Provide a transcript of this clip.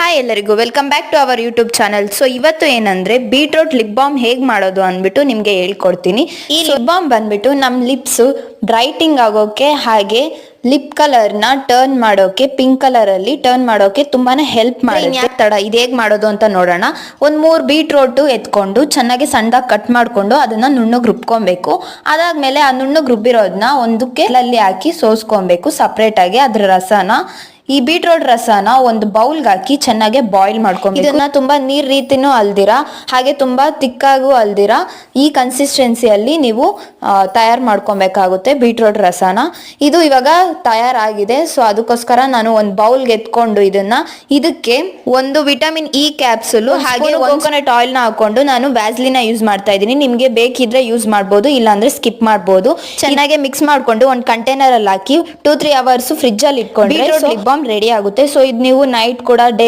Hi ಎಲ್ಲರಿಗೂ welcome back to our YouTube channel. So ಇವತ್ತು ಏನಂದ್ರೆ ಬೀಟ್ರೂಟ್ ಲಿಪ್ ಬಾಮ್ ಹೇಗ್ ಮಾಡೋದು ಅಂದ್ಬಿಟ್ಟು ನಿಮ್ಗೆ ಹೇಳ್ಕೊಡ್ತೀನಿ. ಈ ಲಿಪ್ ಬಾಮ್ ಬಂದ್ಬಿಟ್ಟು ನಮ್ ಲಿಪ್ಸ್ ಬ್ರೈಟಿಂಗ್ ಆಗೋಕೆ ಹಾಗೆ ಲಿಪ್ ಕಲರ್ ನ ಟರ್ನ್ ಮಾಡೋಕೆ ಪಿಂಕ್ ಕಲರ್ ಅಲ್ಲಿ ಟರ್ನ್ ಮಾಡೋಕೆ ತುಂಬಾನೇ ಹೆಲ್ಪ್ ಮಾಡುತ್ತೆ. ತಡ ಇದು ಹೇಗ್ ಮಾಡೋದು ಅಂತ ನೋಡೋಣ. ಒಂದ್ 3 ಬೀಟ್ರೂಟ್ ಎತ್ಕೊಂಡು ಚೆನ್ನಾಗಿ ಸಣ್ಣದಾಗಿ ಕಟ್ ಮಾಡ್ಕೊಂಡು ಅದನ್ನ ನುಣ್ಣಗ್ ರುಬ್ಕೊಬೇಕು. ಅದಾದ್ಮೇಲೆ ಆ ನುಣ್ಣಗ್ ರುಬ್ಬಿರೋದನ್ನ ಒಂದಕ್ಕೆ ಅಲ್ಲಿ ಹಾಕಿ ಸೋಸ್ಕೊಬೇಕು ಸಪರೇಟ್ ಆಗಿ. ಅದ್ರ ರಸನ ಈ ಬೀಟ್ರೂಟ್ ರಸನ ಒಂದು ಬೌಲ್ಗೆ ಹಾಕಿ ಚೆನ್ನಾಗಿ ಬಾಯ್ಲ್ ಮಾಡ್ಕೊಬೇಕು. ಇದನ್ನ ತುಂಬಾ ನೀರ್ ರೀತಿನೂ ಅಲ್ದಿರಾ ಹಾಗೆ ತುಂಬಾ ತಿಕ್ಕಾಗೂ ಅಲ್ದಿರಾ ಈ ಕನ್ಸಿಸ್ಟೆನ್ಸಿಯಲ್ಲಿ ನೀವು ತಯಾರು ಮಾಡ್ಕೊಬೇಕಾಗುತ್ತೆ ಬೀಟ್ರೂಟ್ ರಸನ. ಇದು ಇವಾಗ ತಯಾರಾಗಿದೆ. ಸೊ ಅದಕ್ಕೋಸ್ಕರ ನಾನು ಒಂದು ಬೌಲ್ಗೆ ಎತ್ಕೊಂಡು ಇದಕ್ಕೆ ಒಂದು ವಿಟಮಿನ್ ಇ ಕ್ಯಾಪ್ಸುಲ್ ಹಾಗೆ ಕೋಕೋನಟ್ ಆಯಿಲ್ ನ ಹಾಕೊಂಡು ನಾನು ವ್ಯಾಸ್ಲಿನ ಯೂಸ್ ಮಾಡ್ತಾ ಇದ್ದೀನಿ. ನಿಮ್ಗೆ ಬೇಕಿದ್ರೆ ಯೂಸ್ ಮಾಡ್ಬೋದು, ಇಲ್ಲಾಂದ್ರೆ ಸ್ಕಿಪ್ ಮಾಡ್ಬೋದು. ಚೆನ್ನಾಗಿ ಮಿಕ್ಸ್ ಮಾಡ್ಕೊಂಡು ಒಂದು ಕಂಟೈನರ್ ಅಲ್ಲಿ ಹಾಕಿ 2-3 ಅವರ್ಸ್ ಫ್ರಿಜ್ ಅಲ್ಲಿ ಇಟ್ಕೊಂಡ್ರೆ ಲಿಪ್ ಬಾಮ್ ರೆಡಿ ಆಗುತ್ತೆ. ಸೊ ಇದು ನೀವು ನೈಟ್ ಕೂಡ ಡೇ